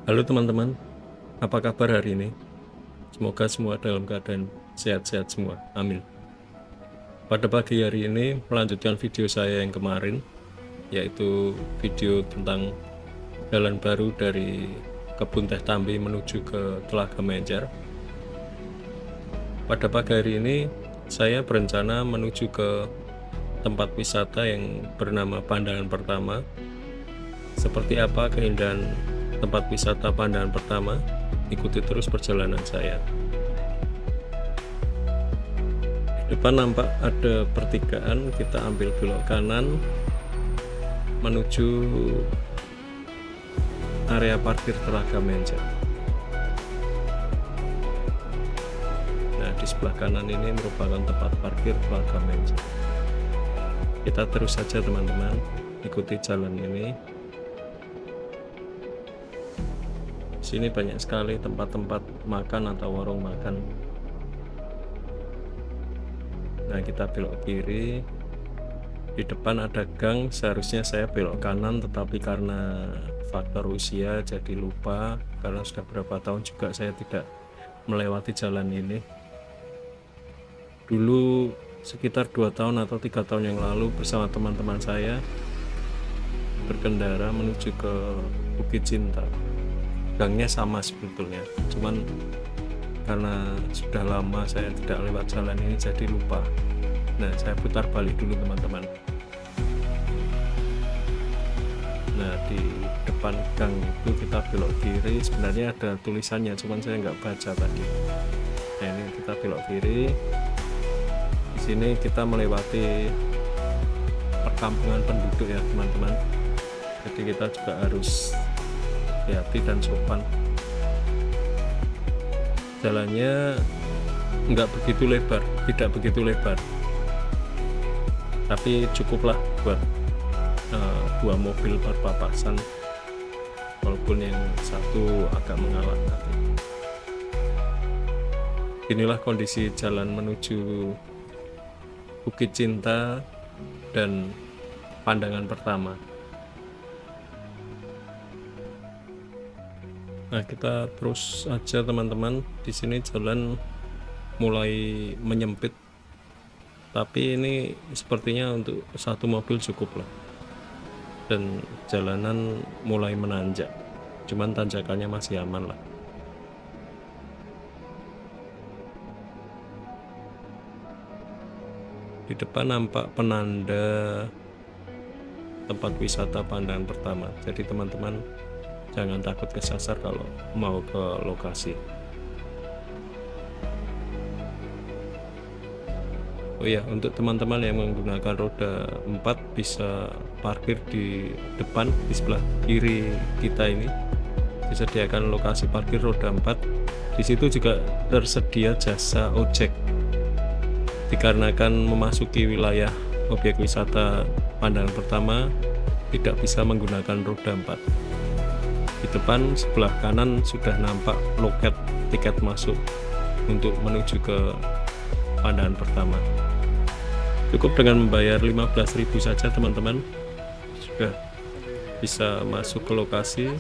Halo teman-teman, apa kabar hari ini? Semoga semua dalam keadaan sehat-sehat semua. Amin. Pada pagi hari ini melanjutkan video saya yang kemarin, yaitu video tentang jalan baru dari Kebun Teh Tambi menuju ke Telaga Menjer. Pada pagi hari ini saya berencana menuju ke tempat wisata yang bernama Pandangan Pertama. Seperti apa keindahan tempat wisata Pandangan Pertama? Ikuti terus perjalanan saya. Depan nampak ada pertigaan, kita ambil belok kanan menuju area parkir Telaga Menjer. Nah, di sebelah kanan ini merupakan tempat parkir Telaga Menjer. Kita terus saja teman-teman, ikuti jalan ini. Sini banyak sekali tempat-tempat makan atau warung makan. Nah, kita belok kiri. Di depan ada gang, seharusnya saya belok kanan, tetapi karena faktor usia jadi lupa, karena sudah berapa tahun juga saya tidak melewati jalan ini. Dulu sekitar 2 tahun atau 3 tahun yang lalu bersama teman-teman saya berkendara menuju ke Bukit Cinta. Gangnya sama sebetulnya, cuman karena sudah lama saya tidak lewat jalan ini jadi lupa. Nah, saya putar balik dulu teman-teman. Nah, di depan gang itu kita belok kiri. Sebenarnya ada tulisannya, cuman saya nggak baca tadi. Nah, ini kita belok kiri. Di sini kita melewati perkampungan penduduk ya teman-teman. Jadi kita juga harus hati-hati dan sopan. Jalannya nggak begitu lebar, tidak begitu lebar, tapi cukuplah buat dua mobil berpapasan, walaupun yang satu agak mengalah tadi. Inilah kondisi jalan menuju Bukit Cinta dan Pandangan Pertama. Nah, kita terus aja teman-teman. Di sini jalan mulai menyempit, tapi ini sepertinya untuk satu mobil cukup lah. Dan jalanan mulai menanjak, cuman tanjakannya masih aman lah. Di depan nampak penanda tempat wisata Pandangan Pertama, jadi teman-teman jangan takut kesasar kalau mau ke lokasi. Oh ya, untuk teman-teman yang menggunakan roda 4 bisa parkir di depan, di sebelah kiri kita ini disediakan lokasi parkir roda 4. Di situ juga tersedia jasa ojek. Dikarenakan memasuki wilayah objek wisata Pandangan Pertama tidak bisa menggunakan roda 4. Di depan sebelah kanan sudah nampak loket tiket masuk untuk menuju ke Pandangan Pertama. Cukup dengan membayar 15.000 saja teman-teman, sudah bisa masuk ke lokasi.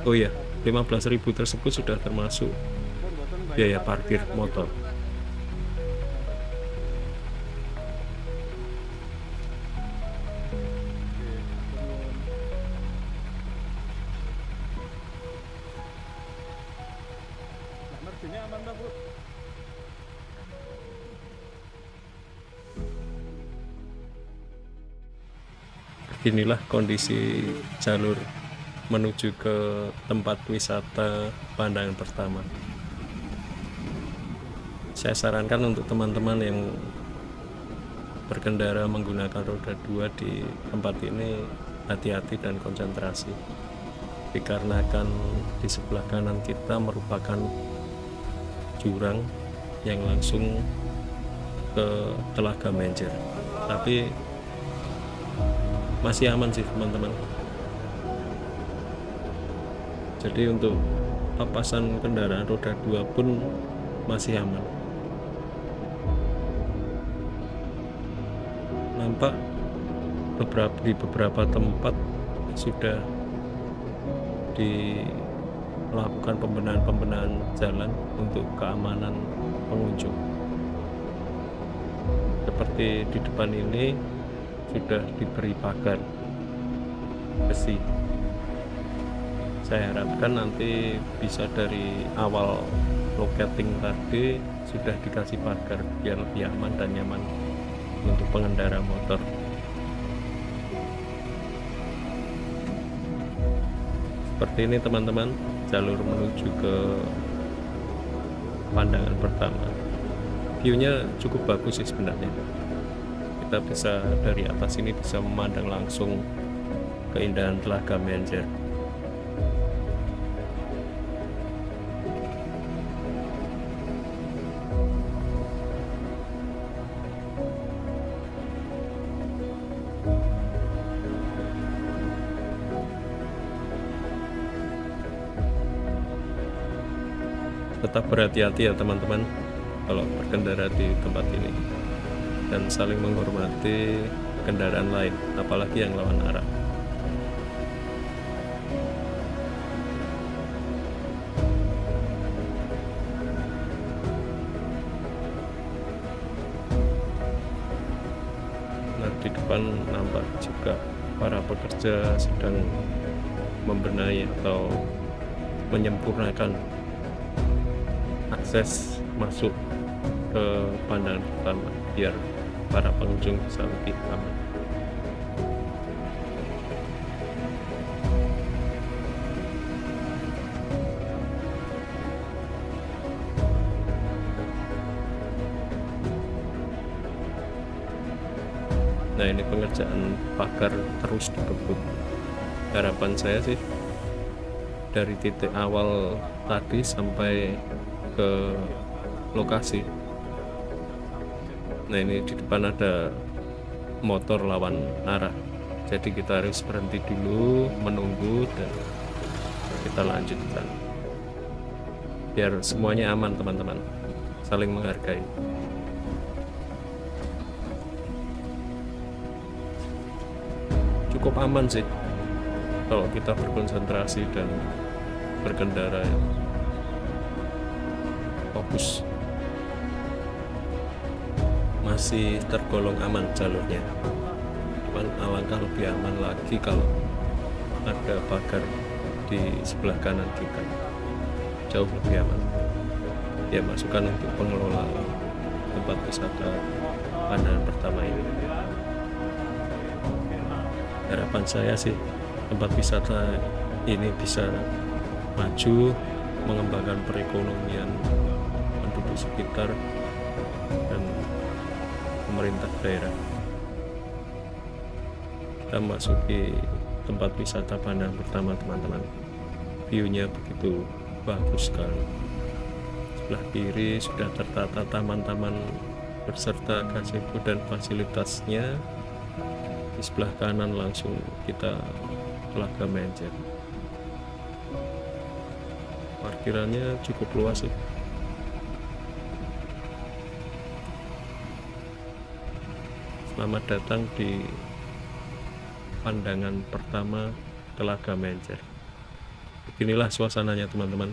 Oh ya, 15.000 tersebut sudah termasuk biaya parkir motor. Inilah kondisi jalur menuju ke tempat wisata Pandangan Pertama. Saya sarankan untuk teman-teman yang berkendara menggunakan roda 2 di tempat ini hati-hati dan konsentrasi, dikarenakan di sebelah kanan kita merupakan jurang yang langsung ke Telaga Menjer, tapi masih aman sih teman-teman. Jadi untuk papasan kendaraan roda 2 pun masih aman. Nampak di beberapa tempat sudah melakukan pembenahan jalan untuk keamanan pengunjung. Seperti di depan ini sudah diberi pagar besi. Saya harapkan nanti bisa dari awal locating tadi sudah dikasih pagar biar lebih aman dan nyaman untuk pengendara motor. Seperti ini teman-teman, jalur menuju ke pandangan pertama. View-nya cukup bagus sih sebenarnya. Kita bisa dari atas ini bisa memandang langsung keindahan Telaga Menjer. Tetap berhati-hati ya teman-teman kalau berkendara di tempat ini, dan saling menghormati kendaraan lain, apalagi yang lawan arah. Nah, di depan nampak juga para pekerja sedang membenahi atau menyempurnakan akses masuk ke pandangan pertama biar para pengunjung bisa lebih aman. Nah, ini pengerjaan pagar terus dikebut. Harapan saya sih dari titik awal tadi sampai ke lokasi. Nah, ini di depan ada motor lawan arah, jadi kita harus berhenti dulu menunggu dan kita lanjutkan biar semuanya aman teman-teman, saling menghargai. Cukup aman sih kalau kita berkonsentrasi dan berkendara yang fokus. Masih tergolong aman jalurnya, cuman alangkah lebih aman lagi kalau ada pagar di sebelah kanan kita, jauh lebih aman. Ya, masukan untuk pengelola tempat wisata pandangan pertama ini. Harapan saya sih tempat wisata ini bisa maju, mengembangkan perekonomian penduduk sekitar dan pemerintah daerah. Kita masuki tempat wisata pandangan pertama teman-teman. View-nya begitu bagus sekali. Sebelah kiri sudah tertata taman-taman beserta gazebo dan fasilitasnya. Di sebelah kanan langsung kita Telaga Menjer. Parkirannya cukup luas sih. Selamat datang di pandangan pertama Telaga Menjer. Beginilah suasananya teman-teman.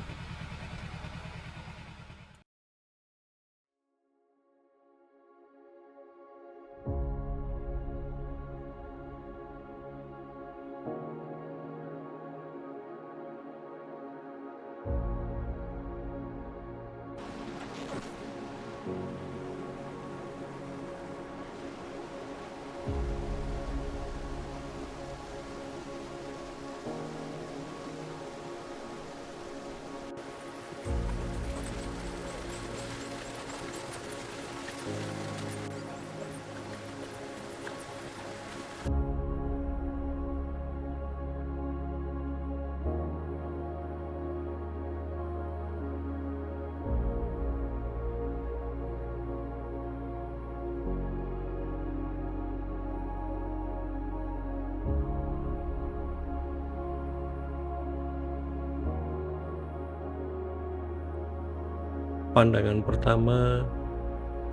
Pandangan pertama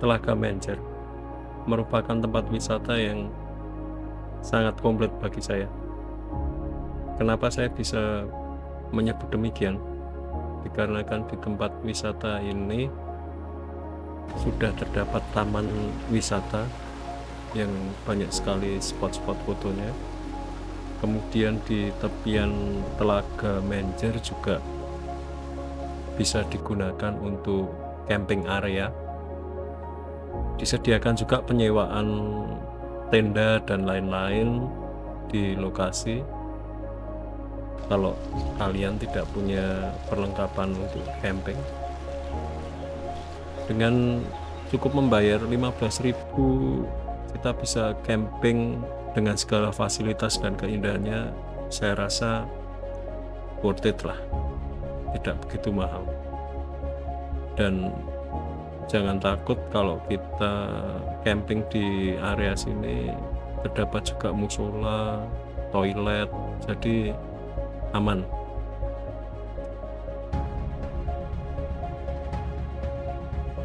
Telaga Menjer merupakan tempat wisata yang sangat komplit bagi saya. Kenapa saya bisa menyebut demikian dikarenakan di tempat wisata ini sudah terdapat taman wisata yang banyak sekali spot-spot fotonya. Kemudian di tepian Telaga Menjer juga bisa digunakan untuk camping area. Disediakan juga penyewaan tenda dan lain-lain di lokasi. Kalau kalian tidak punya perlengkapan untuk camping, dengan cukup membayar 15.000 kita bisa camping dengan segala fasilitas dan keindahannya. Saya rasa worth it lah, tidak begitu mahal. Dan jangan takut kalau kita camping di area sini, terdapat juga musola, toilet, jadi aman.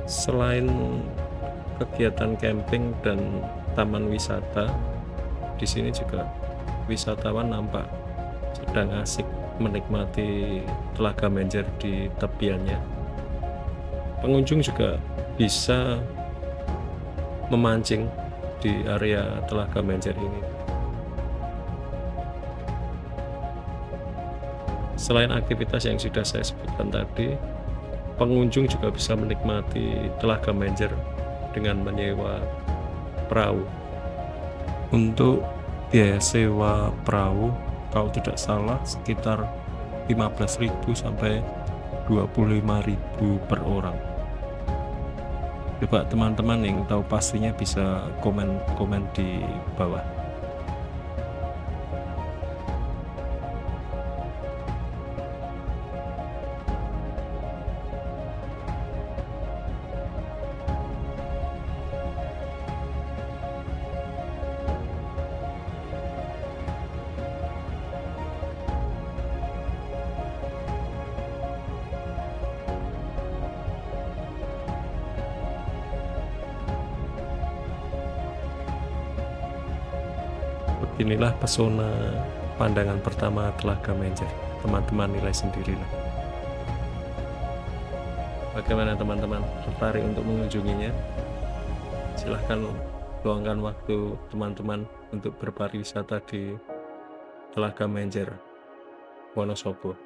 Selain kegiatan camping dan taman wisata, di sini juga wisatawan nampak sedang asik menikmati Telaga Menjer di tepiannya. Pengunjung juga bisa memancing di area Telaga Menjer ini. Selain aktivitas yang sudah saya sebutkan tadi, pengunjung juga bisa menikmati Telaga Menjer dengan menyewa perahu. Untuk biaya sewa perahu, kalau tidak salah sekitar 15.000 sampai 25.000 per orang. Coba teman-teman yang tahu pastinya bisa komen di bawah. Beginilah pesona pandangan pertama Telaga Menjer. Teman-teman nilai sendirilah. Bagaimana teman-teman, tertarik untuk mengunjunginya? Silahkan luangkan waktu teman-teman untuk berpariwisata di Telaga Menjer, Wonosobo.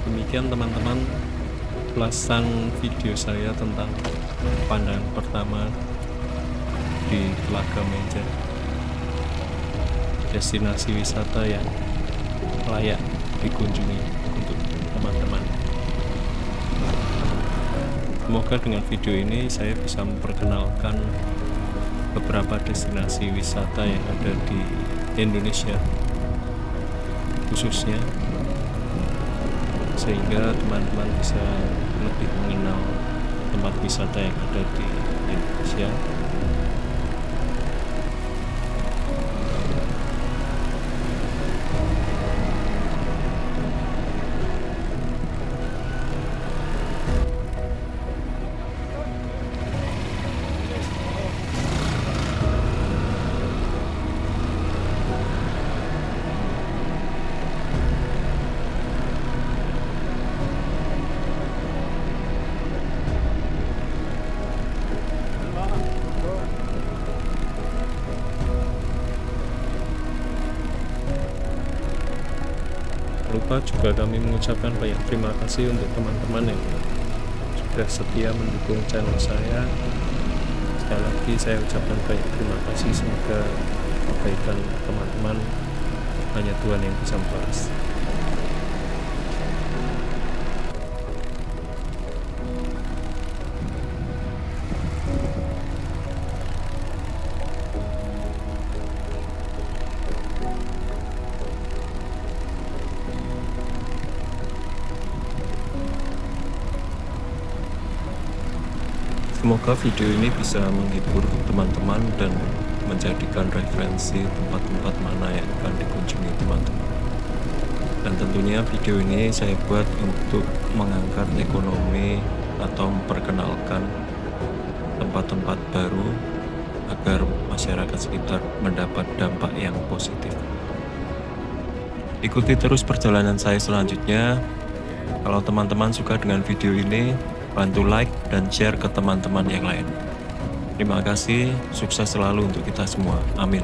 Demikian teman-teman ulasan video saya tentang pandangan pertama di Telaga Menjer, destinasi wisata yang layak dikunjungi untuk teman-teman. Semoga dengan video ini saya bisa memperkenalkan beberapa destinasi wisata yang ada di Indonesia khususnya, sehingga teman-teman bisa lebih mengenal tempat wisata yang ada di Indonesia. lupa juga kami mengucapkan banyak terima kasih untuk teman-teman yang sudah setia mendukung channel saya. Sekali lagi saya ucapkan banyak terima kasih, semoga kebaikan teman-teman hanya Tuhan yang bisa membalas. Semoga video ini bisa menghibur teman-teman dan menjadikan referensi tempat-tempat mana yang akan dikunjungi teman-teman. Dan tentunya video ini saya buat untuk mengangkat ekonomi atau memperkenalkan tempat-tempat baru agar masyarakat sekitar mendapat dampak yang positif. Ikuti terus perjalanan saya selanjutnya. Kalau teman-teman suka dengan video ini, bantu like dan share ke teman-teman yang lain. Terima kasih, sukses selalu untuk kita semua. Amin.